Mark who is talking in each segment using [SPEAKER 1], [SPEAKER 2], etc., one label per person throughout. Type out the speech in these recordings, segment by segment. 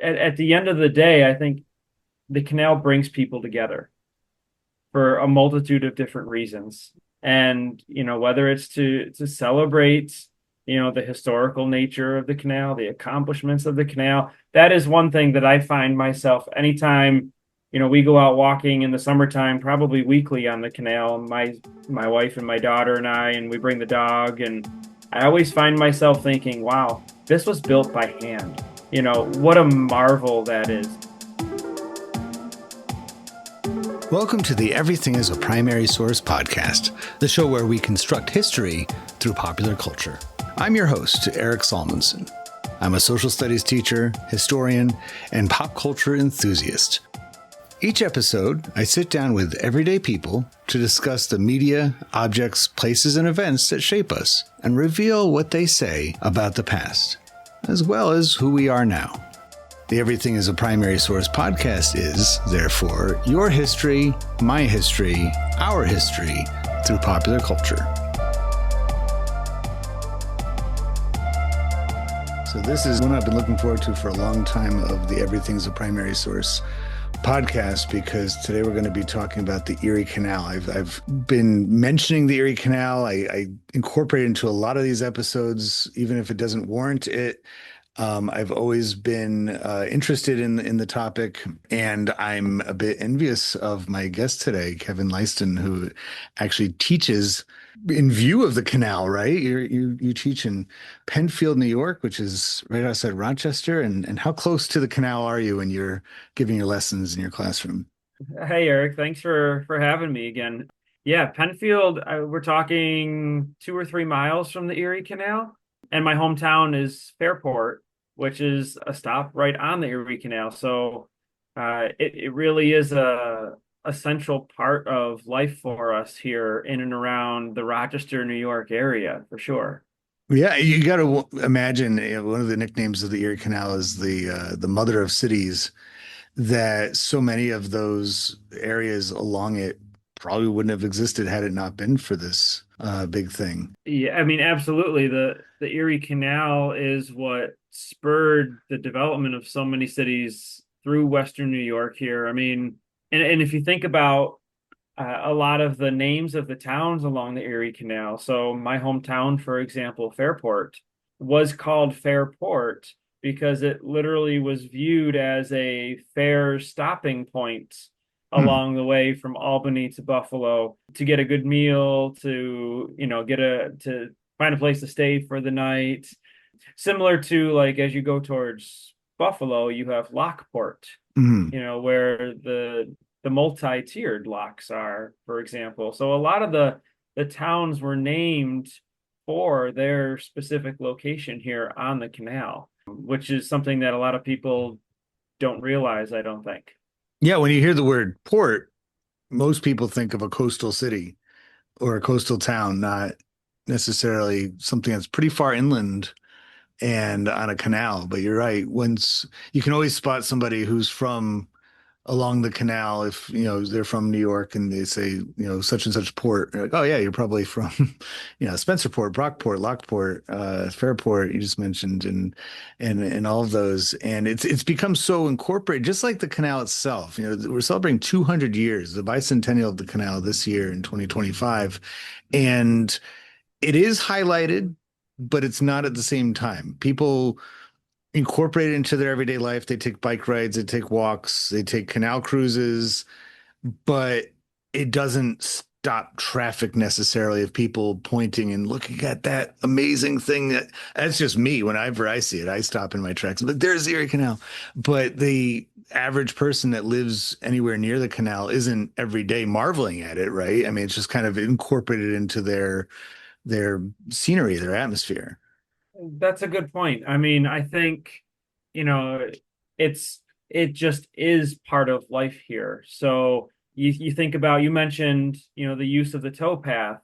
[SPEAKER 1] at the end of the day, I think the canal brings people together for a multitude of different reasons. And, whether it's to celebrate, the historical nature of the canal, the accomplishments of the canal, that is one thing that I find myself anytime, we go out walking in the summertime, probably weekly on the canal, my wife and my daughter and I, and we bring the dog, and I always find myself thinking, wow, this was built by hand. What a marvel that is.
[SPEAKER 2] Welcome to the Everything is a Primary Source podcast, the show where we construct history through popular culture. I'm your host, Eric Salmonson. I'm a social studies teacher, historian, and pop culture enthusiast. Each episode, I sit down with everyday people to discuss the media, objects, places, and events that shape us and reveal what they say about the past, as well as who we are now. The Everything is a Primary Source podcast is, therefore, your history, my history, our history through popular culture. So this is one I've been looking forward to for a long time of the Everything is a Primary Source podcast, because today we're going to be talking about the Erie Canal. I've been mentioning the Erie Canal. I incorporate it into a lot of these episodes, even if it doesn't warrant it. I've always been interested in the topic, and I'm a bit envious of my guest today, Kevin Leisten, who actually teaches in view of the canal, right? You teach in Penfield, New York, which is right outside Rochester. And how close to the canal are you when you're giving your lessons in your classroom?
[SPEAKER 1] Hey, Eric, thanks for having me again. Yeah, Penfield, we're talking 2 or 3 miles from the Erie Canal, and my hometown is Fairport, which is a stop right on the Erie Canal. So it really is a essential part of life for us here in and around the Rochester, New York area, for sure.
[SPEAKER 2] Yeah, you got to imagine, one of the nicknames of the Erie Canal is the mother of cities, that so many of those areas along it probably wouldn't have existed had it not been for this big thing.
[SPEAKER 1] Yeah, I mean, absolutely. The Erie Canal is what spurred the development of so many cities through Western New York here. I mean, and if you think about a lot of the names of the towns along the Erie Canal, so my hometown, for example, Fairport, was called Fairport because it literally was viewed as a fair stopping point
[SPEAKER 2] Hmm.
[SPEAKER 1] along the way from Albany to Buffalo to get a good meal, to, to find a place to stay for the night. Similar to, like, as you go towards Buffalo, you have Lockport,
[SPEAKER 2] Hmm.
[SPEAKER 1] where the multi-tiered locks are, for example. So a lot of the towns were named for their specific location here on the canal, which is something that a lot of people don't realize, I don't think.
[SPEAKER 2] Yeah, when you hear the word port, most people think of a coastal city or a coastal town, not necessarily something that's pretty far inland and on a canal. But you're right. Once you can always spot somebody who's from along the canal, if they're from New York and they say such and such port, you're like, oh yeah, you're probably from Spencerport, Brockport, Lockport, Fairport, you just mentioned, and all of those. And it's become so incorporated, just like the canal itself. We're celebrating 200 years, the bicentennial of the canal this year in 2025, and it is highlighted, but it's not at the same time. People incorporate it into their everyday life. They take bike rides, they take walks, they take canal cruises, but it doesn't stop traffic necessarily of people pointing and looking at that amazing thing. That's just me. Whenever I see it, I stop in my tracks. But there's the Erie Canal. But the average person that lives anywhere near the canal isn't every day marveling at it, right? I mean, it's just kind of incorporated into their scenery, their atmosphere.
[SPEAKER 1] That's a good point. I mean, I think, you know, it's it just is part of life here. So you think about, you mentioned, the use of the towpath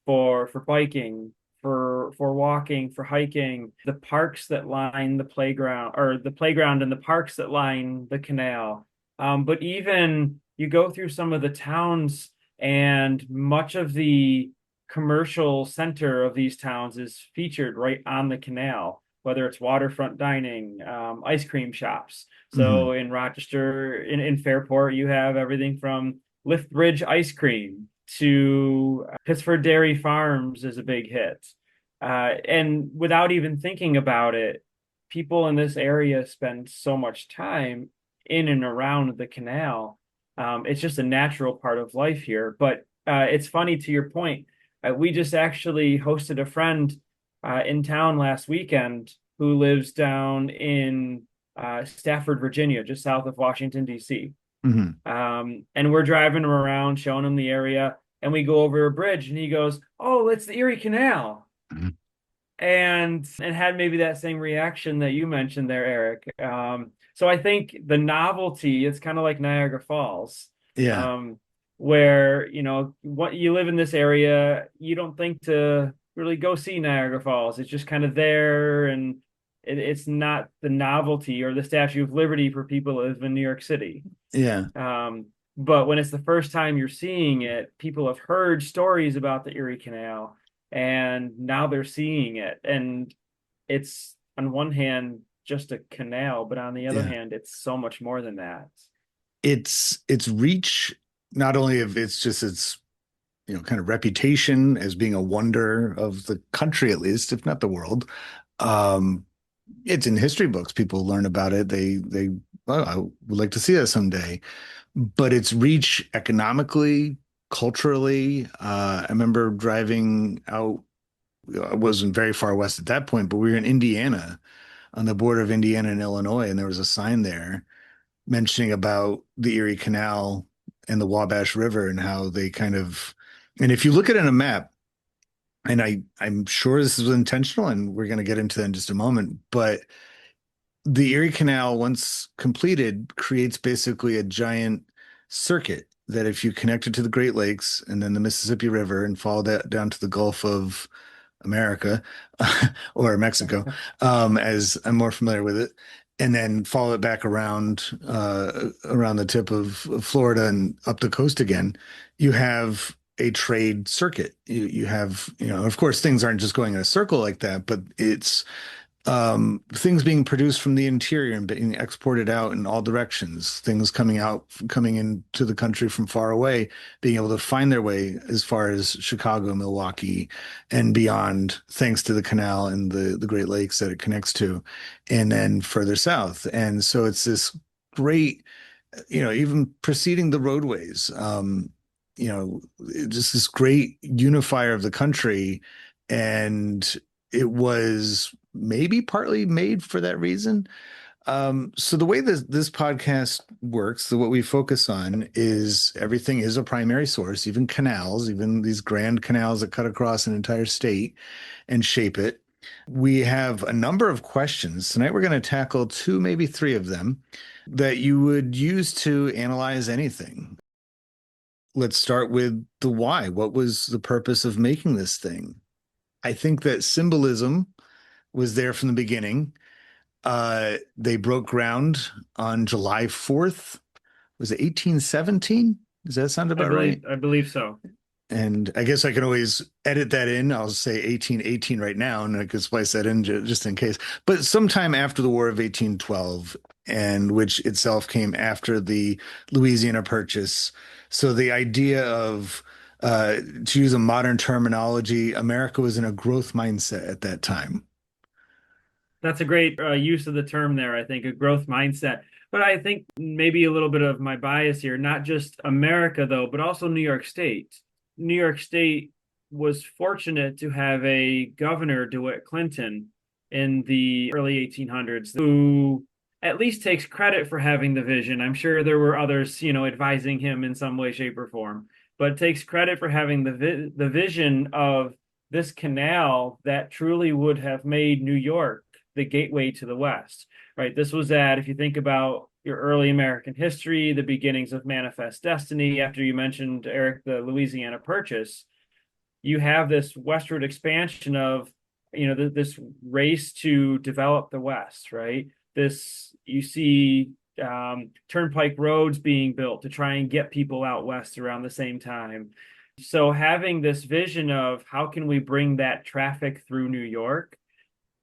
[SPEAKER 1] for biking, for walking, for hiking, the parks that line the playground, or the playground and the parks that line the canal. But even you go through some of the towns, and much of the commercial center of these towns is featured right on the canal. whether it's waterfront dining, ice cream shops.
[SPEAKER 2] Hmm.
[SPEAKER 1] So in Rochester, in Fairport, you have everything from Liftbridge ice cream to Pittsford Dairy Farms is a big hit. And without even thinking about it, people in this area spend so much time in and around the canal. It's just a natural part of life here. But it's funny to your point. We just actually hosted a friend in town last weekend who lives down in Stafford, Virginia, just south of Washington, D.C.
[SPEAKER 2] Hmm.
[SPEAKER 1] And we're driving him around, showing him the area, and we go over a bridge, and he goes, "Oh, it's the Erie Canal." And had maybe that same reaction that you mentioned there, Eric. So I think the novelty, it's kind of like Niagara Falls,
[SPEAKER 2] Yeah.
[SPEAKER 1] um, where what you live in this area, you don't think to really go see Niagara Falls. It's just kind of there, and it's not the novelty or the Statue of Liberty for people that live in New York City.
[SPEAKER 2] Yeah.
[SPEAKER 1] But when it's the first time you're seeing it, people have heard stories about the Erie Canal, and now they're seeing it. And it's on one hand just a canal, but on the other
[SPEAKER 2] Yeah.
[SPEAKER 1] hand, it's so much more than that.
[SPEAKER 2] Its reach, not only of it's just its kind of reputation as being a wonder of the country, at least, if not the world. Um, it's in history books. People learn about it. They oh, I would like to see that someday. But its reach economically, culturally. I remember driving out. I wasn't very far west at that point, but we were in Indiana, on the border of Indiana and Illinois, and there was a sign there mentioning about the Erie Canal and the Wabash River and how they kind of, and if you look at it on a map, and I'm sure this was intentional, and we're going to get into that in just a moment, but the Erie Canal, once completed, creates basically a giant circuit that if you connect it to the Great Lakes and then the Mississippi River and follow that down to the Gulf of America or Mexico, as I'm more familiar with it, and then follow it back around the tip of Florida and up the coast again, you have a trade circuit. You have, of course, things aren't just going in a circle like that, but it's things being produced from the interior and being exported out in all directions, things coming into the country from far away, being able to find their way as far as Chicago, Milwaukee, and beyond, thanks to the canal and the Great Lakes that it connects to, and then further south. And so it's this great, even preceding the roadways, just this great unifier of the country. And it was maybe partly made for that reason. So the way this podcast works, what we focus on is everything is a primary source, even canals, even these grand canals that cut across an entire state and shape it. We have a number of questions. Tonight we're going to tackle two, maybe three of them that you would use to analyze anything. Let's start with the why. What was the purpose of making this thing? I think that symbolism was there from the beginning. They broke ground on July 4th. Was it 1817? Does that sound
[SPEAKER 1] I
[SPEAKER 2] about right?
[SPEAKER 1] believe I believe so.
[SPEAKER 2] And I guess I can always edit that in. I'll say 1818 right now, and I could splice that in just in case. But sometime after the War of 1812, and which itself came after the Louisiana Purchase. So the idea of, to use a modern terminology, America was in a growth mindset at that time.
[SPEAKER 1] That's a great use of the term there, I think, a growth mindset. But I think maybe a little bit of my bias here, not just America, though, but also New York State. New York State was fortunate to have a governor, DeWitt Clinton, in the early 1800s, who at least takes credit for having the vision. I'm sure there were others, advising him in some way, shape, or form, but takes credit for having the vision of this canal that truly would have made New York the gateway to the West, right? This was if you think about your early American history, the beginnings of Manifest Destiny, after you mentioned, Eric, the Louisiana Purchase, you have this westward expansion of, this race to develop the West, right? You see turnpike roads being built to try and get people out west around the same time. So having this vision of how can we bring that traffic through New York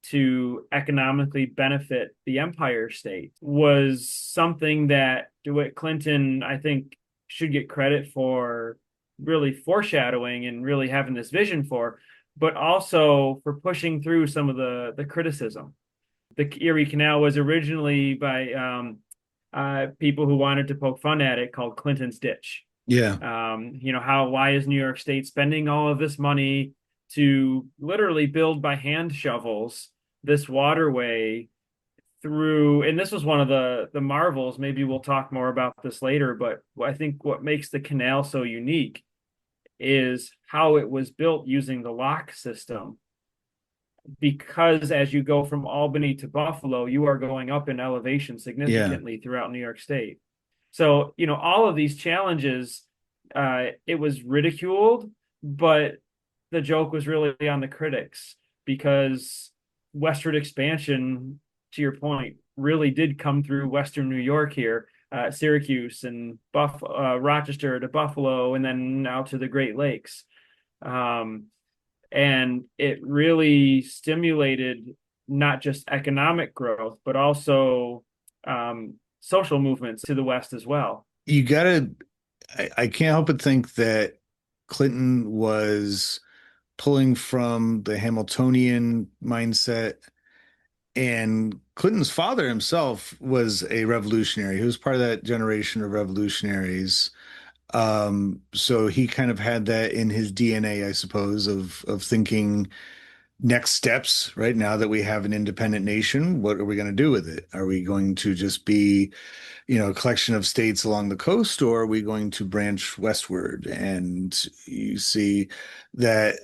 [SPEAKER 1] to economically benefit the Empire State was something that DeWitt Clinton, I think, should get credit for really foreshadowing and really having this vision for, but also for pushing through some of the criticism. The Erie Canal was originally by people who wanted to poke fun at it, called Clinton's Ditch.
[SPEAKER 2] Yeah.
[SPEAKER 1] Why is New York State spending all of this money to literally build by hand shovels this waterway through, and this was one of the marvels. Maybe we'll talk more about this later, but I think what makes the canal so unique is how it was built using the lock system, because as you go from Albany to Buffalo, you are going up in elevation
[SPEAKER 2] Yeah.
[SPEAKER 1] significantly throughout New York State. So, all of these challenges, it was ridiculed, but the joke was really on the critics, because westward expansion, to your point, really did come through Western New York here, Syracuse and Rochester to Buffalo, and then out to the Great Lakes. Um, and it really stimulated not just economic growth, but also social movements to the West as well.
[SPEAKER 2] You gotta, I can't help but think that Clinton was pulling from the Hamiltonian mindset. And Clinton's father himself was a revolutionary. He was part of that generation of revolutionaries. So he kind of had that in his DNA, I suppose, of thinking next steps, right? Now that we have an independent nation, what are we going to do with it? Are we going to just be, a collection of states along the coast, or are we going to branch westward? And you see that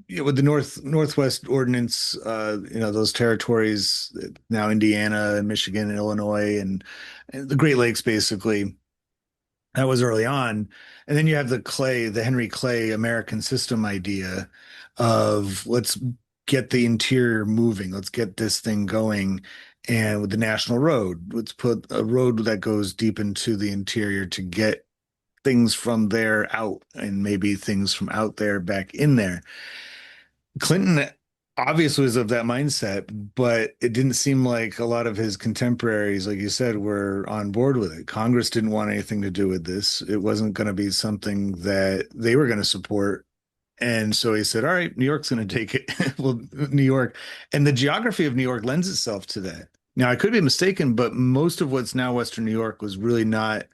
[SPEAKER 2] with the Northwest Ordinance, those territories now, Indiana and Michigan and Illinois and the Great Lakes, basically. That was early on. And then you have the Henry Clay American system idea of let's get the interior moving, let's get this thing going. And with the national road, let's put a road that goes deep into the interior to get things from there out and maybe things from out there back in there. Clinton obviously was of that mindset, but it didn't seem like a lot of his contemporaries, like you said, were on board with it. Congress didn't want anything to do with this. It wasn't going to be something that they were going to support. And so he said, all right, New York's going to take it. Well, New York and the geography of New York lends itself to that. Now, I could be mistaken, but most of what's now Western New York was really not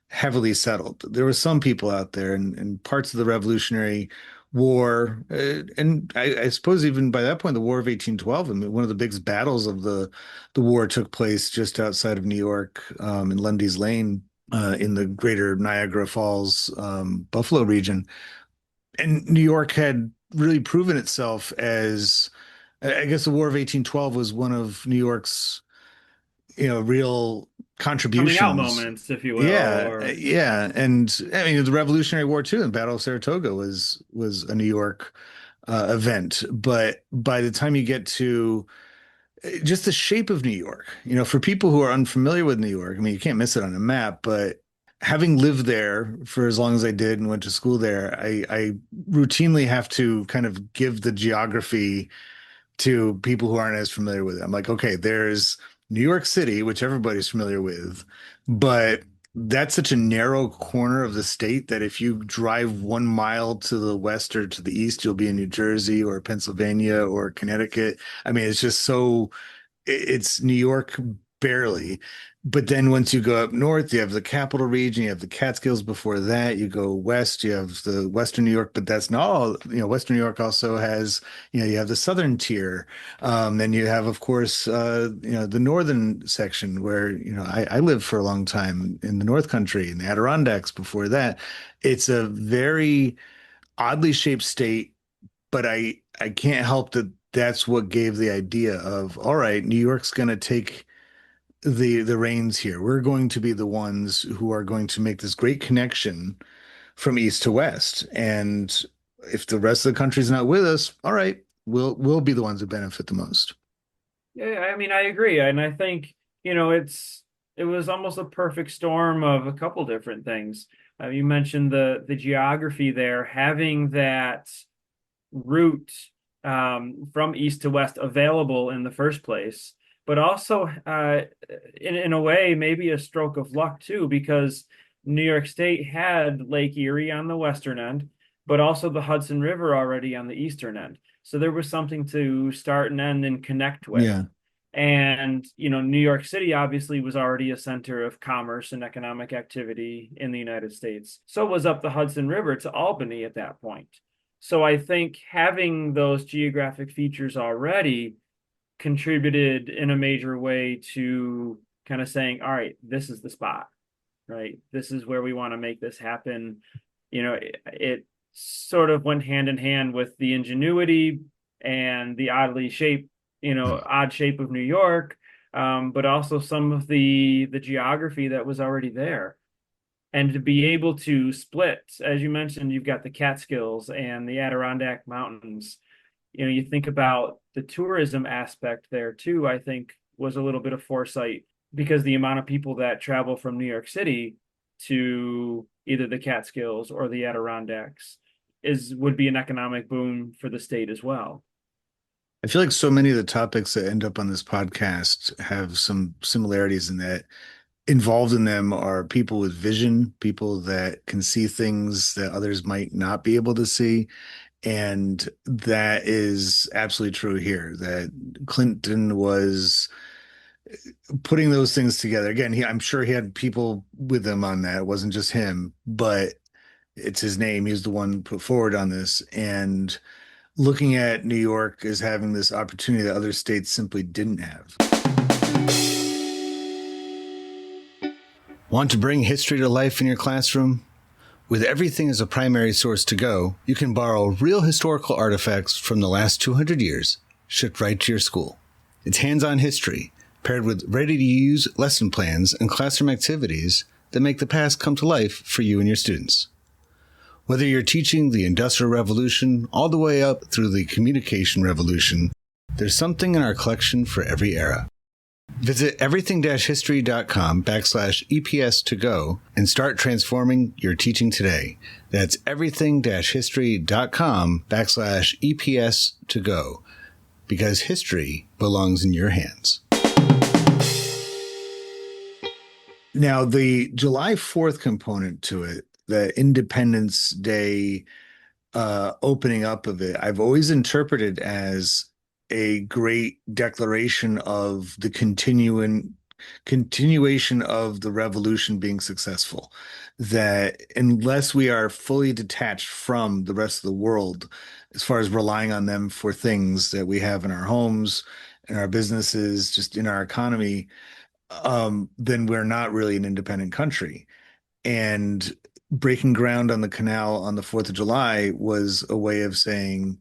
[SPEAKER 2] heavily settled. There were some people out there and parts of the Revolutionary War, and I suppose even by that point, the War of 1812. I mean, one of the biggest battles of the war took place just outside of New York, in Lundy's Lane, in the greater Niagara Falls, Buffalo region. And New York had really proven itself as, I guess, the War of 1812 was one of New York's, real
[SPEAKER 1] Coming out
[SPEAKER 2] contributions.
[SPEAKER 1] moments, if you will,
[SPEAKER 2] Yeah,
[SPEAKER 1] or
[SPEAKER 2] yeah, and I mean the Revolutionary War too, and Battle of Saratoga was a New York event. But by the time you get to just the shape of New York, for people who are unfamiliar with New York, I mean you can't miss it on a map. But having lived there for as long as I did and went to school there, I routinely have to kind of give the geography to people who aren't as familiar with it. I'm like, okay, there's New York City, which everybody's familiar with, but that's such a narrow corner of the state that if you drive 1 mile to the west or to the east, you'll be in New Jersey or Pennsylvania or Connecticut. I mean, it's just so it's New York barely. But then once you go up north, you have the Capital Region, you have the Catskills before that, you go west, you have the Western New York, but that's not all. Western New York also has, you have the Southern tier. Then you have, of course, the northern section where, I lived for a long time in the North Country, in the Adirondacks before that. It's a very oddly shaped state, but I can't help that that's what gave the idea of, all right, New York's going to take the reins here. We're going to be the ones who are going to make this great connection from east to west. And if the rest of the country's not with us, all right, we'll be the ones who benefit the most.
[SPEAKER 1] yeah, I mean, I agree, and I think it was almost a perfect storm of a couple different things. You mentioned the geography there, having that route from east to west available in the first place, but also in a way, maybe a stroke of luck too, because New York State had Lake Erie on the western end, but also the Hudson River already on the eastern end. So there was something to start and end and connect with.
[SPEAKER 2] Yeah.
[SPEAKER 1] And, New York City obviously was already a center of commerce and economic activity in the United States. So was up the Hudson River to Albany at that point. So I think having those geographic features already contributed in a major way to kind of saying, all right, this is the spot, right? This is where we want to make this happen. It sort of went hand in hand with the ingenuity and the odd shape of New York, but also some of the geography that was already there. And to be able to split, as you mentioned, you've got the Catskills and the Adirondack Mountains. You think about the tourism aspect there too, I think was a little bit of foresight because the amount of people that travel from New York City to either the Catskills or the Adirondacks would be an economic boom for the state as well.
[SPEAKER 2] I feel like so many of the topics that end up on this podcast have some similarities in that involved in them are people with vision, people that can see things that others might not be able to see. And that is absolutely true here, that Clinton was putting those things together. Again, I'm sure he had people with him on that. It wasn't just him, but it's his name. He's the one put forward on this. And looking at New York as having this opportunity that other states simply didn't have. Want to bring history to life in your classroom? With everything as a primary source to go, you can borrow real historical artifacts from the last 200 years, shipped right to your school. It's hands-on history, paired with ready-to-use lesson plans and classroom activities that make the past come to life for you and your students. Whether you're teaching the Industrial Revolution all the way up through the Communication Revolution, there's something in our collection for every era. Visit everything-history.com/EPS to go and start transforming your teaching today. That's everything-history.com/EPS to go, because history belongs in your hands. Now, the July 4th component to it, the Independence Day opening up of it, I've always interpreted as a great declaration of the continuation of the revolution being successful. That unless we are fully detached from the rest of the world, as far as relying on them for things that we have in our homes, in our businesses, just in our economy, then we're not really an independent country. And breaking ground on the canal on the 4th of July was a way of saying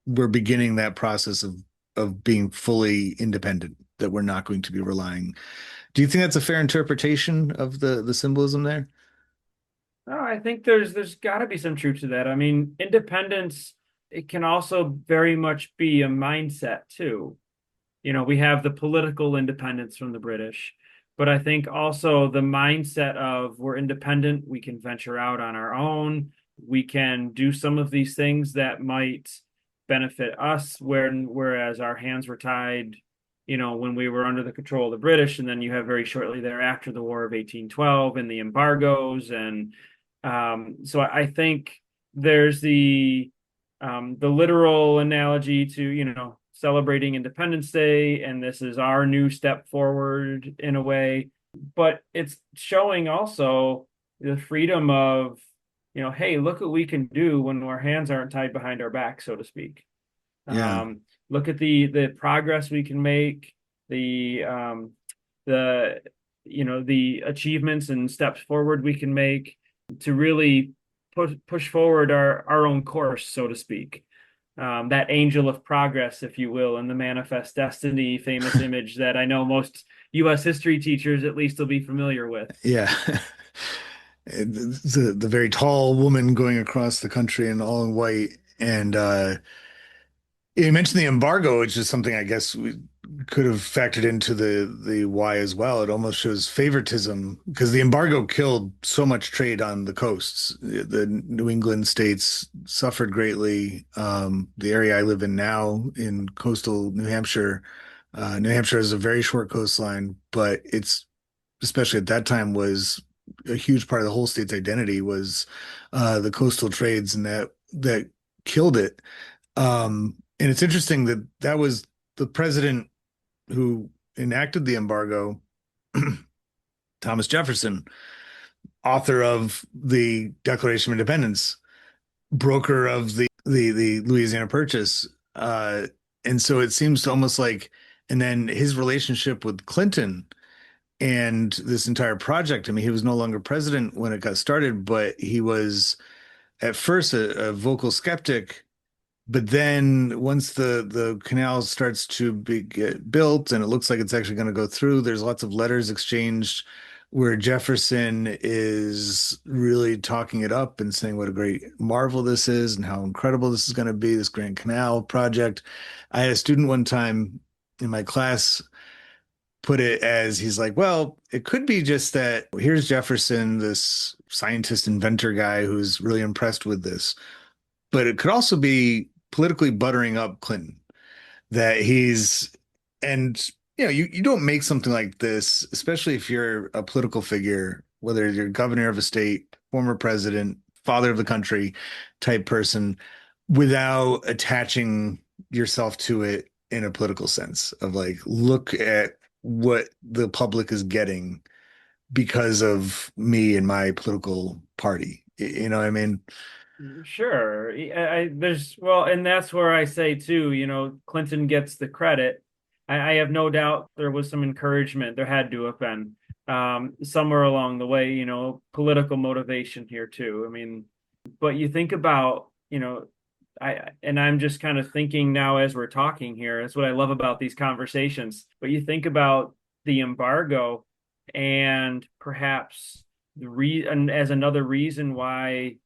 [SPEAKER 2] we're beginning that process of being fully independent, that we're not going to be relying. Do you think that's a fair interpretation of the symbolism there?
[SPEAKER 1] Oh, I think there's got to be some truth to that. I mean, independence, it can also very much be a mindset too. We have the political independence from the British, but I think also the mindset of we're independent, we can venture out on our own, we can do some of these things that might benefit us, whereas our hands were tied, when we were under the control of the British, and then you have very shortly thereafter the War of 1812 and the embargoes, and so I think there's the literal analogy to, celebrating Independence Day, and this is our new step forward in a way. But it's showing also the freedom of, hey, look what we can do when our hands aren't tied behind our back, so to speak.
[SPEAKER 2] Yeah.
[SPEAKER 1] Look at the progress we can make, the the achievements and steps forward we can make to really push forward our own course, so to speak. That angel of progress, if you will, and the manifest destiny famous image that I know most U.S. history teachers at least will be familiar with.
[SPEAKER 2] Yeah. The very tall woman going across the country in all in white. And you mentioned the embargo, which is something I guess we could have factored into the why as well. It almost shows favoritism because the embargo killed so much trade on the coasts. The New England states suffered greatly. The area I live in now in coastal New Hampshire, New Hampshire has a very short coastline, but it's especially at that time was a huge part of the whole state's identity was the coastal trades, and that killed it. And it's interesting that that was the president who enacted the embargo, Thomas Jefferson, author of the Declaration of Independence, broker of the Louisiana Purchase. And so it seems almost like, and then his relationship with Clinton and this entire project. I mean, he was no longer president when it got started, but he was at first a vocal skeptic. But then once the canal starts to get built and it looks like it's actually going to go through, there's lots of letters exchanged where Jefferson is really talking it up and saying what a great marvel this is and how incredible this is going to be, this Grand Canal project. I had a student one time in my class put it as he's like, well, it could be just that here's Jefferson, this scientist inventor guy who's really impressed with this, but it could also be politically buttering up Clinton that he's and you don't make something like this, especially if you're a political figure, whether you're governor of a state, former president, father of the country type person, without attaching yourself to it in a political sense of like, look at what the public is getting because of me and my political party. You know what I mean?
[SPEAKER 1] Sure. There's, well, and that's where I say too, Clinton gets the credit. I have no doubt there was some encouragement. There had to have been somewhere along the way, political motivation here too. I mean, but you think about, and I'm just kind of thinking now as we're talking here. That's what I love about these conversations. But you think about the embargo and perhaps and as another reason why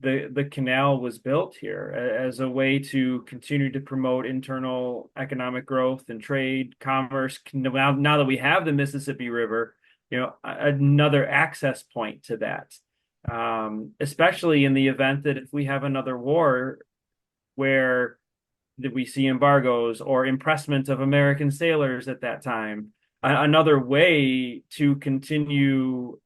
[SPEAKER 1] the canal was built here as a way to continue to promote internal economic growth and trade, commerce. Now that we have the Mississippi River, another access point to that, especially in the event that if we have another war where that we see embargoes or impressment of American sailors at that time, another way to continue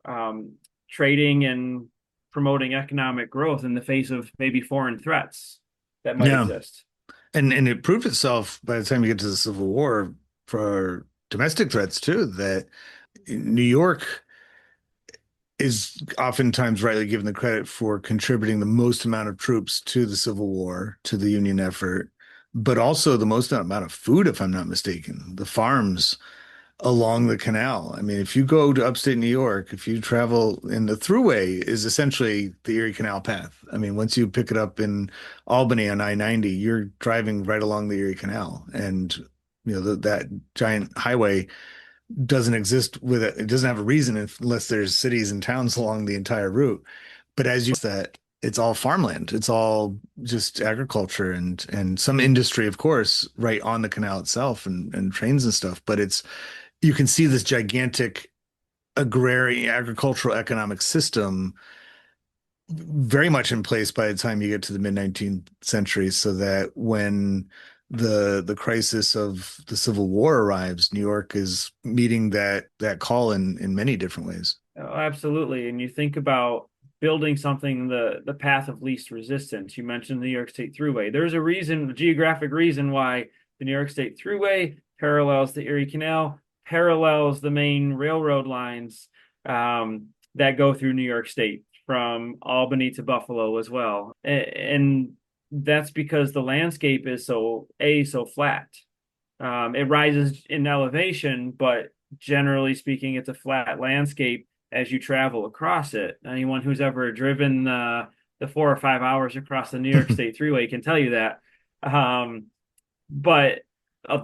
[SPEAKER 1] trading and promoting economic growth in the face of maybe foreign threats that might
[SPEAKER 2] Yeah.
[SPEAKER 1] exist.
[SPEAKER 2] And it proved itself by the time you get to the Civil War for domestic threats too, that New York is oftentimes rightly given the credit for contributing the most amount of troops to the Civil War, to the Union effort, but also the most amount of food, if I'm not mistaken. The farms along the canal. I mean, if you go to upstate New York, if you travel in the thruway is essentially the Erie Canal path. I mean, once you pick it up in Albany on I-90, you're driving right along the Erie Canal. And that giant highway doesn't exist with it. It doesn't have a reason unless there's cities and towns along the entire route. But as you that it's all farmland. It's all just agriculture and some industry, of course, right on the canal itself and trains and stuff. But it's you can see this gigantic agrarian agricultural economic system very much in place by the time you get to the mid 19th century, so that when the crisis of the Civil War arrives, New York is meeting that call in many different ways.
[SPEAKER 1] Oh, absolutely. And you think about building something the path of least resistance. You mentioned the New York State Thruway. There's a reason, a geographic reason why the New York State Thruway parallels the Erie Canal, parallels the main railroad lines that go through New York State from Albany to Buffalo as well. And that's because the landscape is so flat. It rises in elevation, but generally speaking, it's a flat landscape as you travel across it. Anyone who's ever driven the 4 or 5 hours across the New York State Thruway can tell you that. But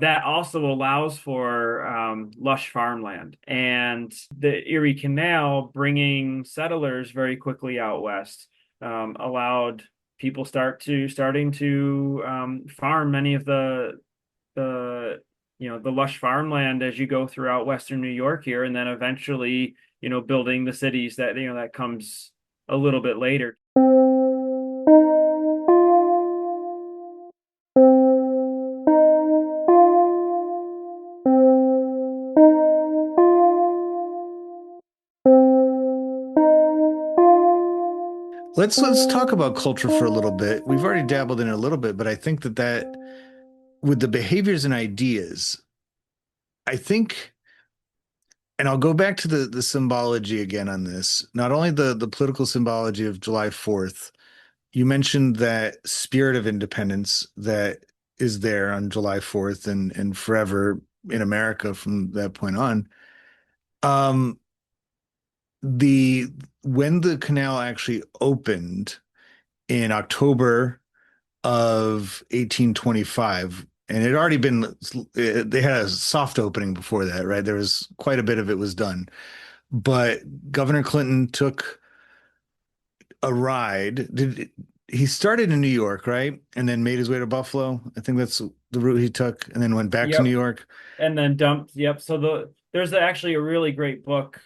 [SPEAKER 1] that also allows for lush farmland, and the Erie Canal bringing settlers very quickly out west allowed people starting to farm many of the the lush farmland as you go throughout Western New York here, and then eventually, building the cities that comes a little bit later.
[SPEAKER 2] Let's talk about culture for a little bit. We've already dabbled in it a little bit, but I think that with the behaviors and ideas, I think, and I'll go back to the symbology again on this. Not only the political symbology of July 4th, you mentioned that spirit of independence that is there on July 4th and forever in America from that point on. Um, the when the canal actually opened in October of 1825, and it had already been, they had a soft opening before that, right? There was quite a bit of it was done. But Governor Clinton took a ride. He started in New York, right? And then made his way to Buffalo. I think that's the route he took, and then went back to New
[SPEAKER 1] Yep.
[SPEAKER 2] York.
[SPEAKER 1] And then dumped. Yep. So there's actually a really great book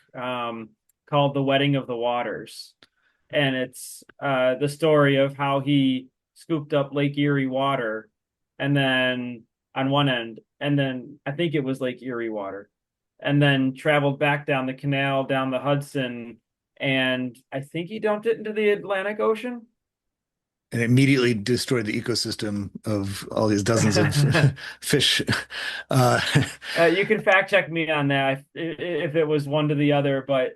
[SPEAKER 1] called The Wedding of the Waters, and it's the story of how he scooped up Lake Erie water, and then on one end, and then I think it was Lake Erie water, and then traveled back down the canal, down the Hudson, and I think he dumped it into the Atlantic Ocean.
[SPEAKER 2] And immediately destroyed the ecosystem of all these dozens of fish. Uh,
[SPEAKER 1] You can fact check me on that if it was one to the other, but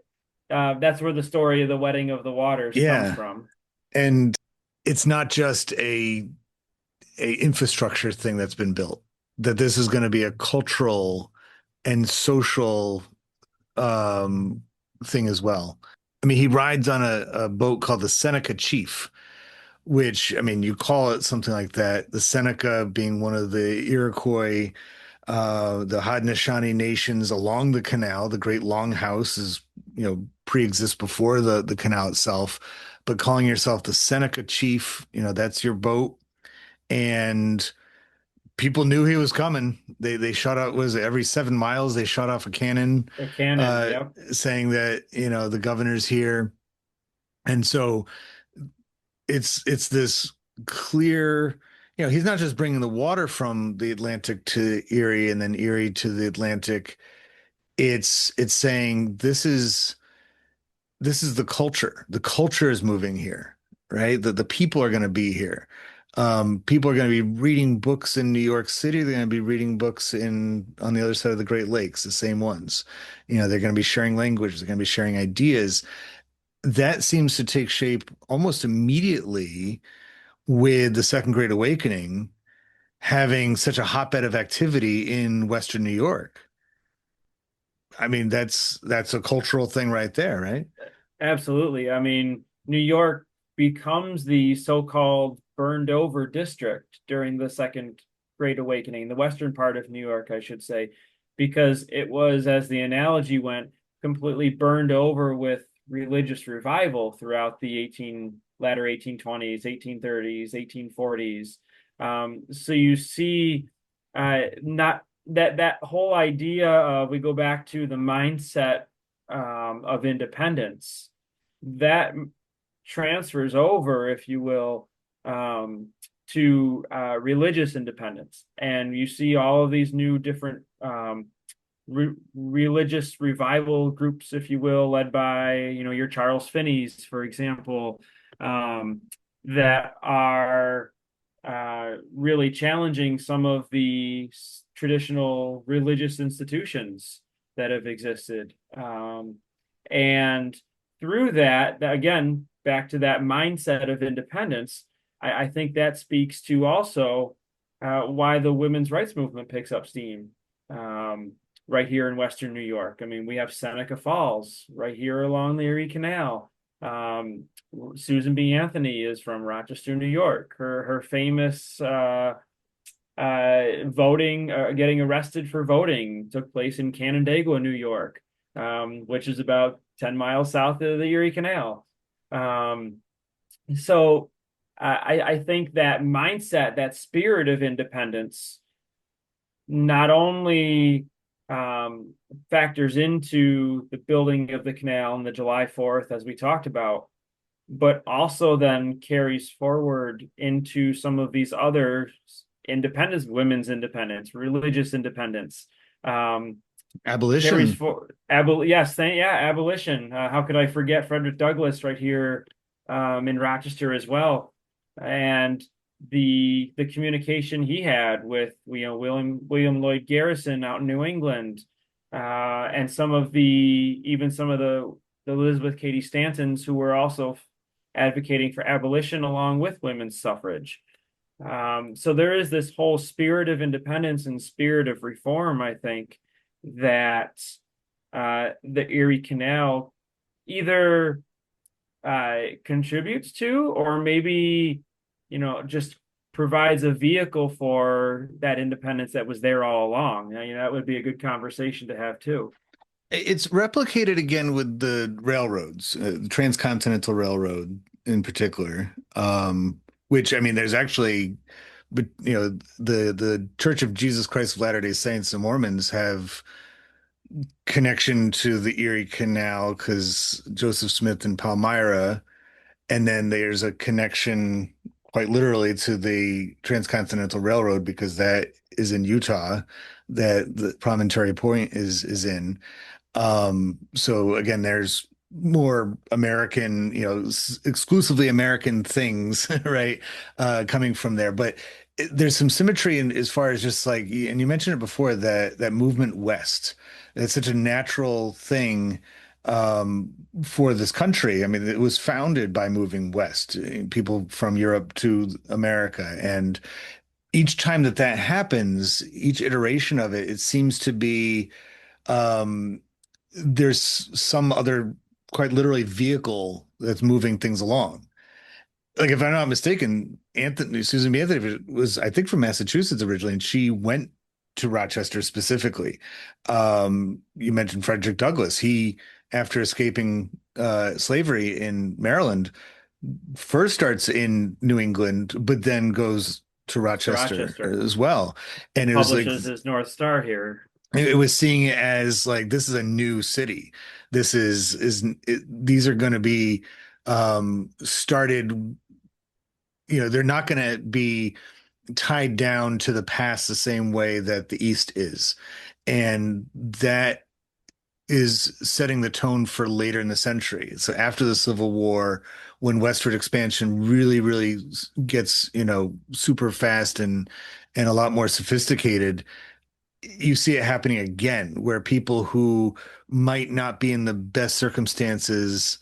[SPEAKER 1] that's where the story of the Wedding of the Waters comes
[SPEAKER 2] yeah,
[SPEAKER 1] from.
[SPEAKER 2] and it's not just a infrastructure thing that's been built. That this is going to be a cultural and social um, thing as well. I mean, he rides on a boat called the Seneca Chief, which, I mean, you call it something like that. The Seneca being one of the Iroquois, the Haudenosaunee nations along the canal. The Great Longhouse is, pre-exists before the canal itself. But calling yourself the Seneca Chief, that's your boat. And people knew he was coming. They shot out, was it every 7 miles they shot off a cannon,
[SPEAKER 1] A canon, yep.
[SPEAKER 2] saying that, the governor's here. And so it's this clear, he's not just bringing the water from the Atlantic to Erie and then Erie to the Atlantic. It's saying this is the culture. The culture is moving here, right? The people are going to be here. People are going to be reading books in New York City. They're going to be reading books in on the other side of the Great Lakes, the same ones. They're going to be sharing language. They're going to be sharing ideas. That seems to take shape almost immediately with the Second Great Awakening having such a hotbed of activity in Western New York. I mean, that's a cultural thing right there, right?
[SPEAKER 1] Absolutely. I mean, New York becomes the so-called burned over district during the Second Great Awakening, the western part of New York, I should say, because it was, as the analogy went, completely burned over with religious revival throughout the latter 1820s, 1830s, 1840s. So you see, not that whole idea of, we go back to the mindset of independence that transfers over, if you will, to religious independence. And you see all of these new different religious revival groups, if you will, led by, your Charles Finney's, for example, that are really challenging some of the traditional religious institutions that have existed. And through that, again, back to that mindset of independence, I think that speaks to also why the women's rights movement picks up steam right here in Western New York. I mean, we have Seneca Falls right here along the Erie Canal. Um, Susan B. Anthony is from Rochester, New York. Her famous voting, getting arrested for voting, took place in Canandaigua, New York, which is about 10 miles south of the Erie Canal. Um, so I think that mindset, that spirit of independence, not only um, factors into the building of the canal on the July 4th, as we talked about, but also then carries forward into some of these other independence, women's independence, religious independence. Um, Carries
[SPEAKER 2] Abolition.
[SPEAKER 1] for yes, abolition. How could I forget Frederick Douglass right here in Rochester as well, and the communication he had with William Lloyd Garrison out in New England, and some of the Elizabeth Cady Stantons who were also advocating for abolition along with women's suffrage. So there is this whole spirit of independence and spirit of reform, I think, that the Erie Canal either contributes to, or maybe, just provides a vehicle for that independence that was there all along. That would be a good conversation to have too.
[SPEAKER 2] It's replicated again with the railroads, the Transcontinental Railroad in particular, which I mean, there's actually, but the Church of Jesus Christ of Latter-day Saints and Mormons have connection to the Erie Canal because Joseph Smith and Palmyra, and then there's a connection quite literally to the Transcontinental Railroad because that is in Utah, that the Promontory Point is in. So again, there's more American, exclusively American things, right? Coming from there. But there's some symmetry in as far as just like, and you mentioned it before, that movement west. It's such a natural thing for this country. I mean, it was founded by moving west, people from Europe to America. And each time that that happens, each iteration of it, it seems to be um, there's some other quite literally vehicle that's moving things along. Like if I'm not mistaken, Anthony Susan B. Anthony was, I think, from Massachusetts originally, and she went to Rochester specifically. You mentioned Frederick Douglass. He, after escaping slavery in Maryland, first starts in New England, but then goes to
[SPEAKER 1] To
[SPEAKER 2] Rochester
[SPEAKER 1] Rochester,
[SPEAKER 2] as well. And it was like
[SPEAKER 1] publishes his North Star here.
[SPEAKER 2] it was seeing it as like this is a new city. This these are going to be started. They're not going to be tied down to the past the same way that the East is, and that is setting the tone for later in the century. So after the Civil War, when westward expansion really, really gets super fast and a lot more sophisticated, you see it happening again, where people who might not be in the best circumstances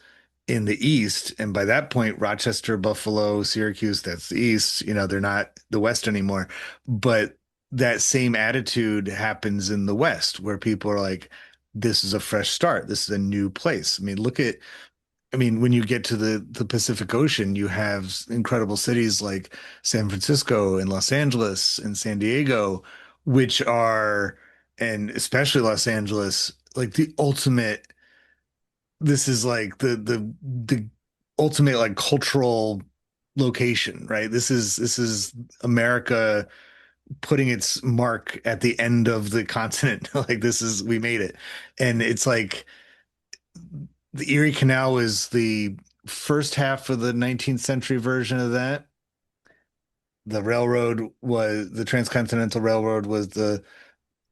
[SPEAKER 2] in the East, and by that point, Rochester, Buffalo, Syracuse, that's the East, they're not the West anymore. But that same attitude happens in the West, where people are like, this is a fresh start. This is a new place. I mean, when you get to the Pacific Ocean, you have incredible cities like San Francisco and Los Angeles and San Diego, which are, and especially Los Angeles, like the ultimate. This is like the ultimate like cultural location, right? This is America putting its mark at the end of the continent. Like we made it, and it's like the Erie Canal was the first half of the 19th century version of that. The Transcontinental Railroad was the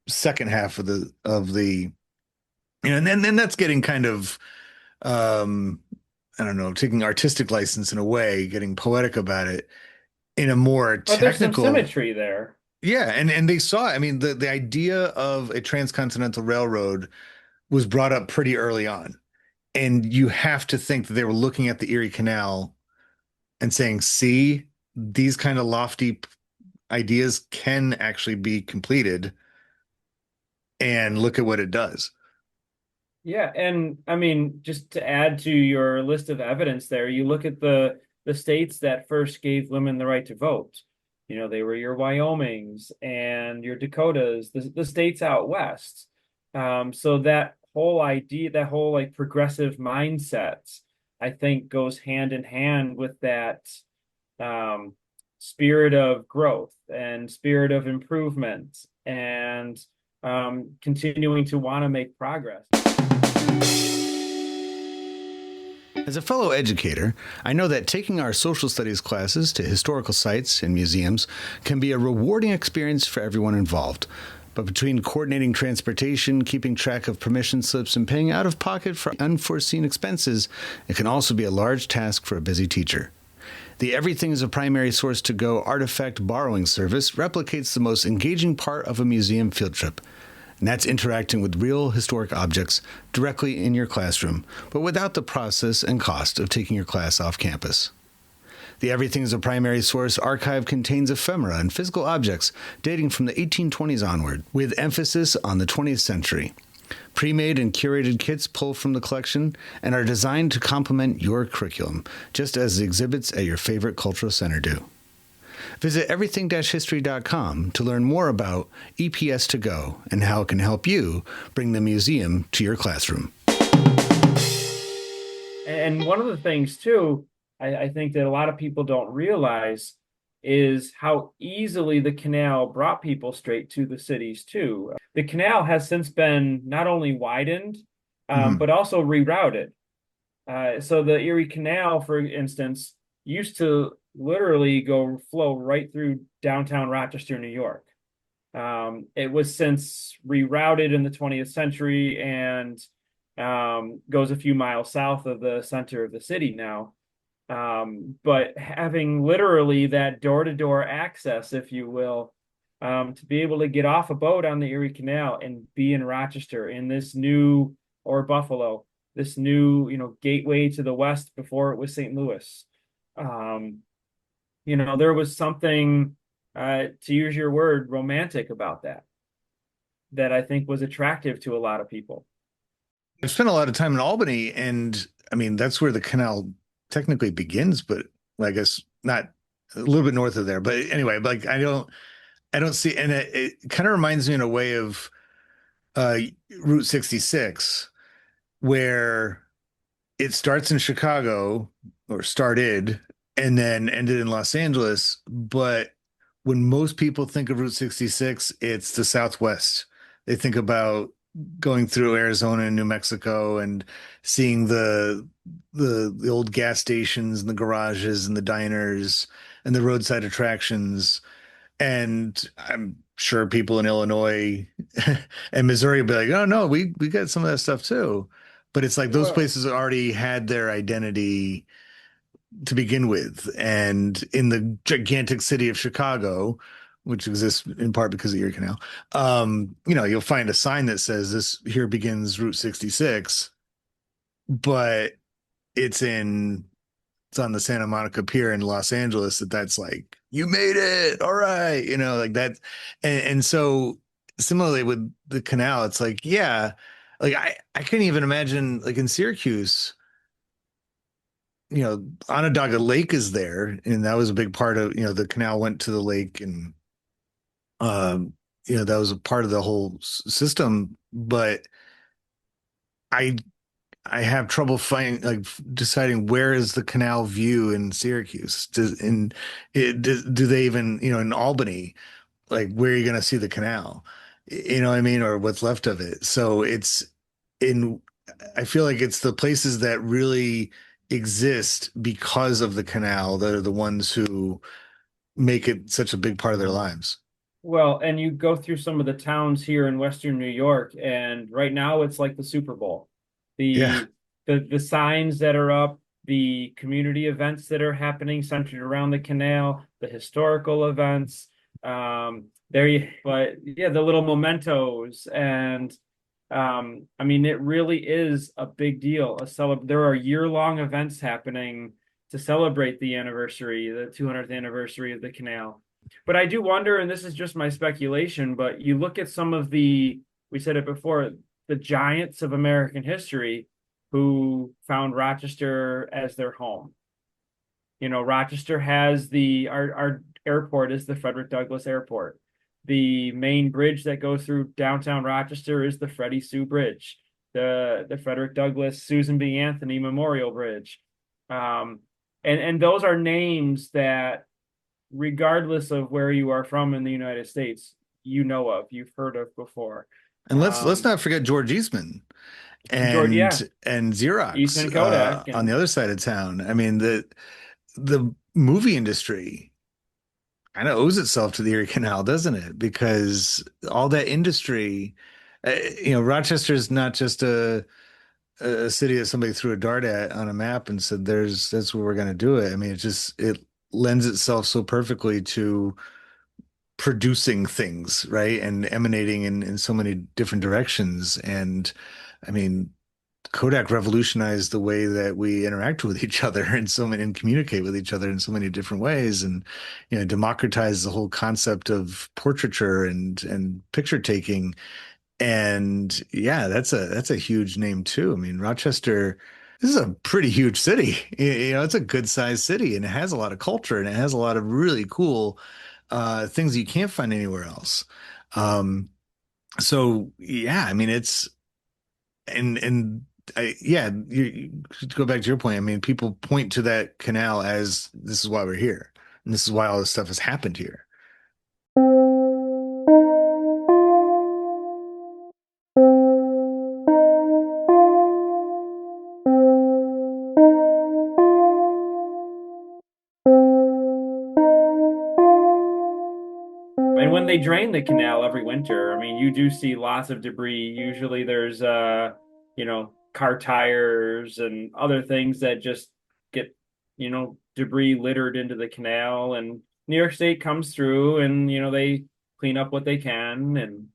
[SPEAKER 2] second half of and then that's getting kind of um I don't know, taking artistic license in a way, getting poetic about it in a more
[SPEAKER 1] But there's some
[SPEAKER 2] technical.
[SPEAKER 1] symmetry there.
[SPEAKER 2] Yeah, and they saw, I mean, the idea of a transcontinental railroad was brought up pretty early on. And you have to think that they were looking at the Erie Canal and saying, see, these kind of lofty ideas can actually be completed, and look at what it does.
[SPEAKER 1] Yeah, and I mean, just to add to your list of evidence there, you look at the states that first gave women the right to vote. They were your Wyomings and your Dakotas, the states out west. So that whole idea, that whole like progressive mindset, I think goes hand in hand with that um, spirit of growth and spirit of improvement and continuing to want to make progress.
[SPEAKER 2] As a fellow educator, I know that taking our social studies classes to historical sites and museums can be a rewarding experience for everyone involved. But between coordinating transportation, keeping track of permission slips, and paying out of pocket for unforeseen expenses, it can also be a large task for a busy teacher. The Everything is a Primary Source to Go artifact borrowing service replicates the most engaging part of a museum field trip. And that's interacting with real historic objects directly in your classroom, but without the process and cost of taking your class off campus. The Everything is a Primary Source archive contains ephemera and physical objects dating from the 1820s onward, with emphasis on the 20th century. Pre-made and curated kits pull from the collection and are designed to complement your curriculum, just as the exhibits at your favorite cultural center do. Visit everything-history.com to learn more about EPS to Go and how it can help you bring the museum to your classroom.
[SPEAKER 1] And one of the things too, I think that a lot of people don't realize is how easily the canal brought people straight to the cities too. The canal has since been not only widened, but also rerouted. So the Erie Canal, for instance, used to literally flow right through downtown Rochester, New York. It was since rerouted in the 20th century and goes a few miles south of the center of the city now. But having literally that door-to-door access, if you will, to be able to get off a boat on the Erie Canal and be in Rochester in this new, or Buffalo, this new, gateway to the west before it was St. Louis. There was something, to use your word, romantic about that I think was attractive to a lot of people.
[SPEAKER 2] I've spent a lot of time in Albany, and I mean, that's where the canal technically begins, but I guess not, a little bit north of there. But anyway, like I don't see, and it kind of reminds me in a way of uh, Route 66, where it starts in Chicago or started and then ended in Los Angeles. But when most people think of Route 66, it's the Southwest. They think about going through Arizona and New Mexico and seeing the old gas stations and the garages and the diners and the roadside attractions. And I'm sure people in Illinois and Missouri will be like, oh no, we got some of that stuff too. But it's like those
[SPEAKER 1] Well,
[SPEAKER 2] places already had their identity to begin with. And in the gigantic city of Chicago, which exists in part because of Erie Canal, you'll find a sign that says this here begins Route 66, but it's in it's on the Santa Monica Pier in Los Angeles that's like, you made it. All right. Like that. And so similarly with the canal, it's like, yeah, like I couldn't even imagine like in Syracuse, Onondaga Lake is there. And that was a big part of, the canal went to the lake and, um, that was a part of the whole system. But I I have trouble finding like deciding where is the canal view in Syracuse. Do they even in Albany, like where are you going to see the canal? You know what I mean, or what's left of it. So it's in. I feel like it's the places that really exist because of the canal that are the ones who make it such a big part of their lives.
[SPEAKER 1] Well, and you go through some of the towns here in Western New York, and right now it's like the Super Bowl.
[SPEAKER 2] Yeah.
[SPEAKER 1] The the signs that are up, the community events that are happening centered around the canal, the historical events. But yeah, the little mementos, and I mean, it really is a big deal. There are year-long events happening to celebrate the 200th anniversary of the canal. But I do wonder, and this is just my speculation, but you look at some of we said it before, the giants of American history who found Rochester as their home. Rochester has our airport is the Frederick Douglass Airport. The main bridge that goes through downtown Rochester is the Freddie Sue Bridge, the Frederick Douglass Susan B. Anthony Memorial Bridge. And those are names that regardless of where you are from in the United States, you know of, you've heard of before.
[SPEAKER 2] And let's
[SPEAKER 1] Um,
[SPEAKER 2] not forget George Eastman
[SPEAKER 1] George, yeah,
[SPEAKER 2] and Xerox
[SPEAKER 1] Eastman Kodak,
[SPEAKER 2] on the
[SPEAKER 1] and
[SPEAKER 2] other side of town. I mean, the movie industry kind of owes itself to the Erie Canal, doesn't it? Because all that industry, Rochester's not just a city that somebody threw a dart at on a map and said, that's where we're going to do it. I mean, it lends itself so perfectly to producing things, right? And emanating in so many different directions. And I mean, Kodak revolutionized the way that we interact with each other and and communicate with each other in so many different ways, and democratized the whole concept of portraiture and picture taking. And yeah, that's a huge name too. I mean, Rochester, this is a pretty huge city. It's a good sized city, and it has a lot of culture, and it has a lot of really cool things you can't find anywhere else. Um, so yeah, I mean, it's and yeah, to go back to your point. I mean, people point to that canal as this is why we're here, and this is why all this stuff has happened here.
[SPEAKER 1] when they drain the canal every winter, I mean, you do see lots of debris. Usually there's car tires and other things that just get, debris littered into the canal, and New York State comes through and, they clean up what they can, and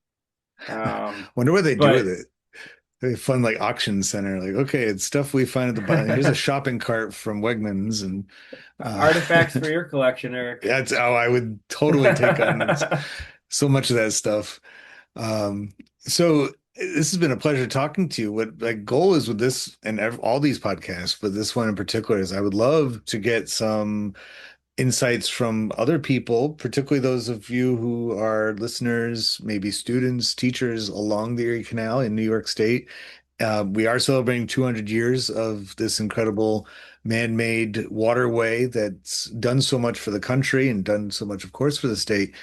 [SPEAKER 2] Wonder what they do with
[SPEAKER 1] but
[SPEAKER 2] it. They fund like auction center, like, okay, it's stuff we find at the bottom. Here's a shopping cart from Wegmans, and uh,
[SPEAKER 1] artifacts for your collection, Eric.
[SPEAKER 2] that's how I would totally take on so much of that stuff. So this has been a pleasure talking to you. What my goal is with this and all these podcasts, but this one in particular is I would love to get some insights from other people, particularly those of you who are listeners, maybe students, teachers along the Erie Canal in New York State. We are celebrating 200 years of this incredible man-made waterway that's done so much for the country and done so much, of course, for the state.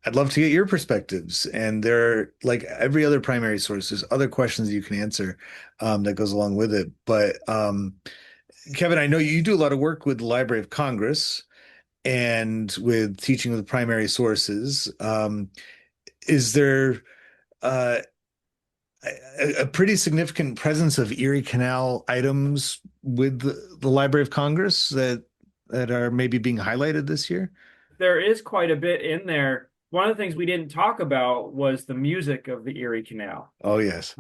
[SPEAKER 2] I'd love to get your perspectives. And there are, like every other primary source, there's other questions that you can answer that goes along with it. But Kevin, I know you do a lot of work with the Library of Congress and with teaching with primary sources. Is there uh, a pretty significant presence of Erie Canal items with the Library of Congress that are maybe being highlighted this year?
[SPEAKER 1] There is quite a bit in there. One of the things we didn't talk about was the music of the Erie Canal.
[SPEAKER 2] Oh, yes.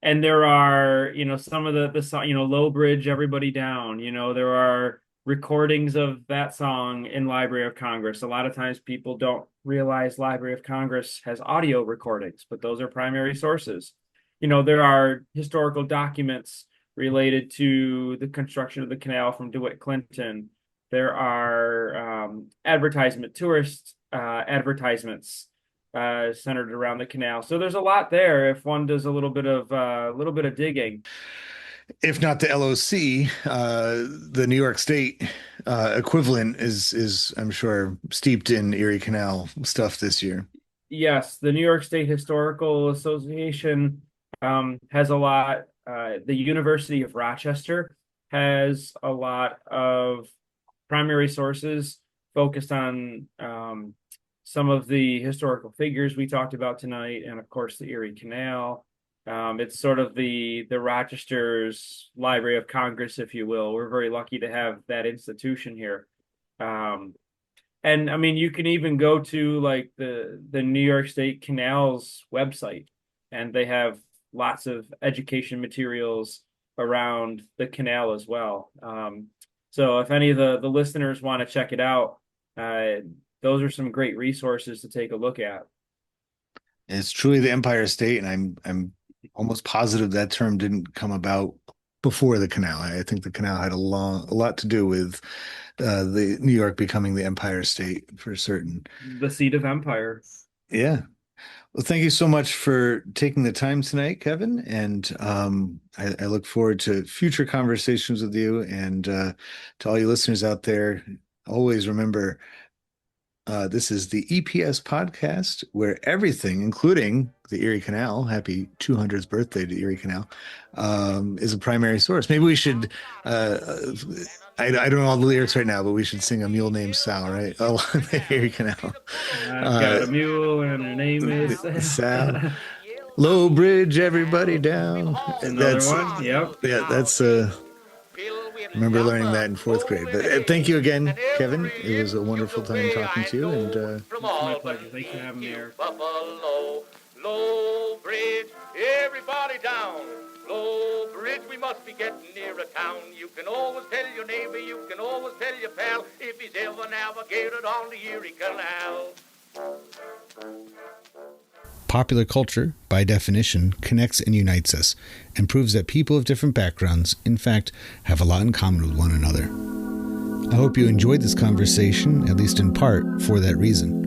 [SPEAKER 1] And there are, some of the song, Low Bridge, Everybody Down, there are recordings of that song in Library of Congress. A lot of times people don't realize Library of Congress has audio recordings, but those are primary sources. There are historical documents related to the construction of the canal from DeWitt Clinton. There are tourist advertisements centered around the canal. So there's a lot there if one does a little bit of digging.
[SPEAKER 2] If not the LOC, the New York State equivalent is I'm sure steeped in Erie Canal stuff this year.
[SPEAKER 1] Yes, the New York State Historical Association has a lot. The University of Rochester has a lot of primary sources focused on some of the historical figures we talked about tonight, and of course the Erie Canal. It's sort of the Rochester's Library of Congress, if you will. We're very lucky to have that institution here. Um, and I mean, you can even go to like the New York State Canal's website, and they have lots of education materials around the canal as well. So if any of the listeners want to check it out, uh, those are some great resources to take a look at.
[SPEAKER 2] It's truly the Empire State, and I'm almost positive that term didn't come about before the canal. I think the canal had a lot to do with the New York becoming the Empire State for certain.
[SPEAKER 1] The seat of empire.
[SPEAKER 2] Yeah. Well, thank you so much for taking the time tonight, Kevin. And I look forward to future conversations with you. And to all you listeners out there, always remember This is the EPS podcast where everything, including the Erie Canal, happy 200th birthday to Erie Canal, is a primary source. Maybe we should, I don't know all the lyrics right now, but we should sing A Mule Named Sal, right? Oh, the Erie Canal.
[SPEAKER 1] I've got a mule and her name is
[SPEAKER 2] Sal. Low Bridge, everybody down.
[SPEAKER 1] That's another
[SPEAKER 2] That's,
[SPEAKER 1] one. Yep.
[SPEAKER 2] yeah, that's, remember learning that in fourth grade. But thank you again, Kevin. It was a wonderful time talking to you. And
[SPEAKER 1] It's my pleasure. Thanks for having me here.
[SPEAKER 3] Buffalo, Low Bridge, everybody down. Low Bridge, we must be getting near a town. You can always tell your neighbor, you can always tell your pal, if he's ever navigated on the Erie Canal.
[SPEAKER 4] Popular culture, by definition, connects and unites us, and proves that people of different backgrounds, in fact, have a lot in common with one another. I hope you enjoyed this conversation, at least in part, for that reason.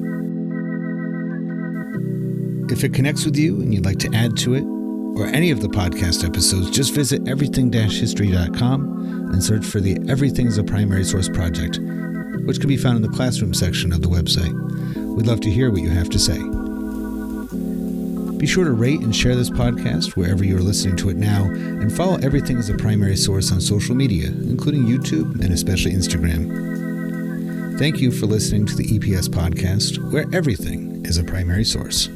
[SPEAKER 4] If it connects with you and you'd like to add to it, or any of the podcast episodes, just visit everything-history.com and search for the Everything as a Primary Source project, which can be found in the classroom section of the website. We'd love to hear what you have to say. Be sure to rate and share this podcast wherever you are listening to it now, and follow Everything as a Primary Source on social media, including YouTube and especially Instagram. Thank you for listening to the EPS podcast, where everything is a primary source.